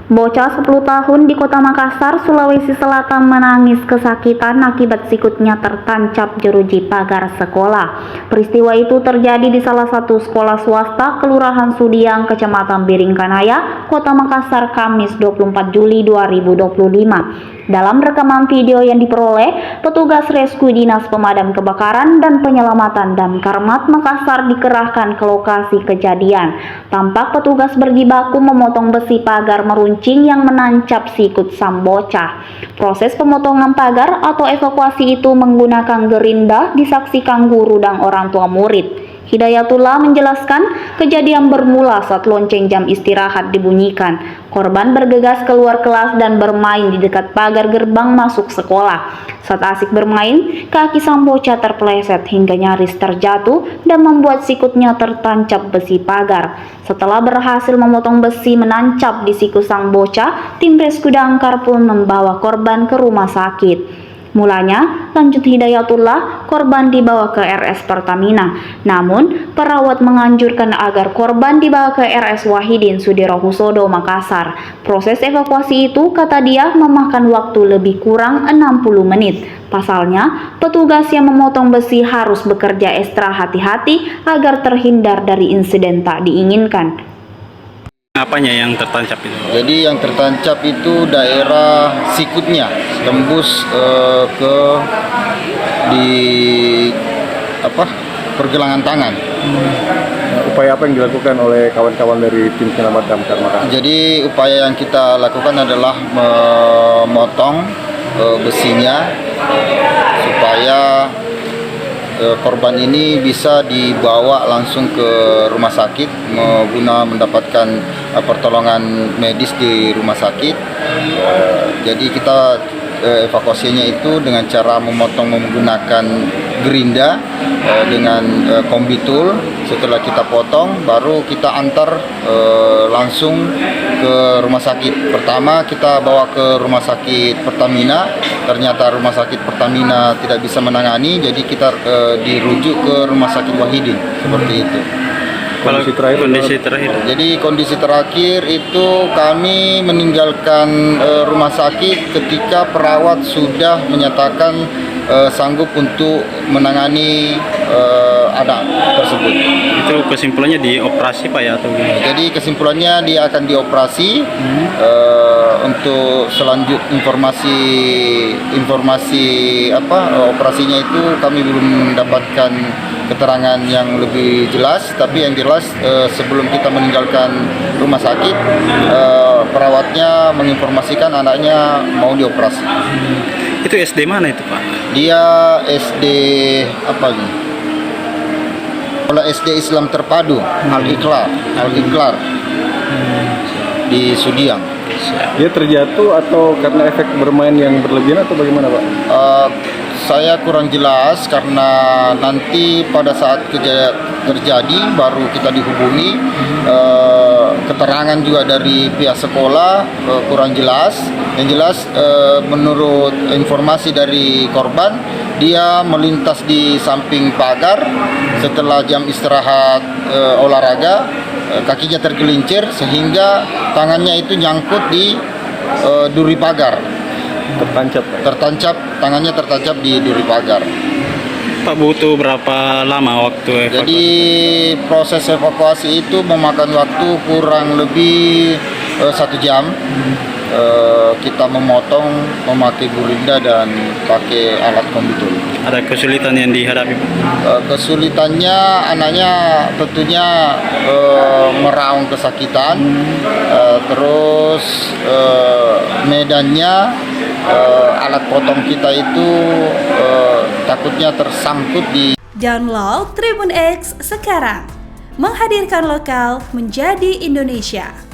Bocah 10 tahun di Kota Makassar, Sulawesi Selatan menangis kesakitan akibat sikutnya tertancap jeruji pagar sekolah. Peristiwa itu terjadi di salah satu sekolah swasta Kelurahan Sudiang, Kecamatan Biringkanaya, Kota Makassar, Kamis 24 Juli 2025. Dalam rekaman video yang diperoleh, petugas rescue Dinas Pemadam Kebakaran dan Penyelamatan Damkarmat Makassar dikerahkan ke lokasi kejadian. Tampak petugas berjibaku memotong besi pagar meruncing yang menancap sikut sang bocah. Proses pemotongan pagar atau evakuasi itu menggunakan gerinda disaksikan guru dan orang tua murid. Hidayatullah menjelaskan kejadian bermula saat lonceng jam istirahat dibunyikan. Korban bergegas keluar kelas dan bermain di dekat pagar gerbang masuk sekolah. Saat asik bermain, kaki sang bocah terpeleset hingga nyaris terjatuh dan membuat sikutnya tertancap besi pagar. Setelah berhasil memotong besi menancap di siku sang bocah, tim rescue damkar pun membawa korban ke rumah sakit. Mulanya, lanjut Hidayatullah, korban dibawa ke RS Pertamina. Namun, perawat menganjurkan agar korban dibawa ke RS Wahidin Sudirohusodo, Makassar. Proses evakuasi itu, kata dia, memakan waktu lebih kurang 60 menit. Pasalnya, petugas yang memotong besi harus bekerja ekstra hati-hati agar terhindar dari insiden tak diinginkan. Apanya yang tertancap itu? Jadi yang tertancap itu daerah sikutnya, tembus ke di pergelangan tangan. Upaya apa yang dilakukan oleh kawan-kawan dari tim penyelamat damkar Makassar? Jadi upaya yang kita lakukan adalah memotong besinya supaya korban ini bisa dibawa langsung ke rumah sakit guna mendapatkan pertolongan medis di rumah sakit. Jadi kita evakuasinya itu dengan cara memotong menggunakan gerinda dengan kombi tool. Setelah kita potong, baru kita antar langsung ke rumah sakit. Pertama kita bawa ke rumah sakit Pertamina. Ternyata rumah sakit Pertamina tidak bisa menangani, jadi kita dirujuk ke rumah sakit Wahidin, seperti itu. Kondisi terakhir. Jadi kondisi terakhir itu kami meninggalkan rumah sakit ketika perawat sudah menyatakan sanggup untuk menangani anak tersebut. Itu kesimpulannya dioperasi Pak ya atau gimana? Jadi kesimpulannya dia akan dioperasi. Untuk selanjut informasi operasinya itu kami belum mendapatkan keterangan yang lebih jelas, tapi yang jelas sebelum kita meninggalkan rumah sakit perawatnya menginformasikan anaknya mau dioperasi. Itu SD mana itu Pak? Dia SD SD Islam Terpadu Al-Iqlar di Sudiang. Dia terjatuh atau karena efek bermain yang berlebihan atau bagaimana Pak? Saya kurang jelas karena nanti pada saat kejadian terjadi baru kita dihubungi. Keterangan juga dari pihak sekolah kurang jelas. Yang jelas menurut informasi dari korban, dia melintas di samping pagar setelah jam istirahat olahraga. Kakinya tergelincir sehingga tangannya itu nyangkut di duri pagar. Tangannya tertancap di duri pagar. Pak, butuh berapa lama waktu evakuasi? Jadi proses evakuasi itu memakan waktu kurang lebih 1 jam. Kita memotong memakai gerinda dan pakai alat kombi tool. Ada kesulitan yang dihadapi? Kesulitannya anaknya tentunya meraung kesakitan, terus medannya alat potong kita itu takutnya tersangkut di. Download Tribun X sekarang, menghadirkan lokal menjadi Indonesia.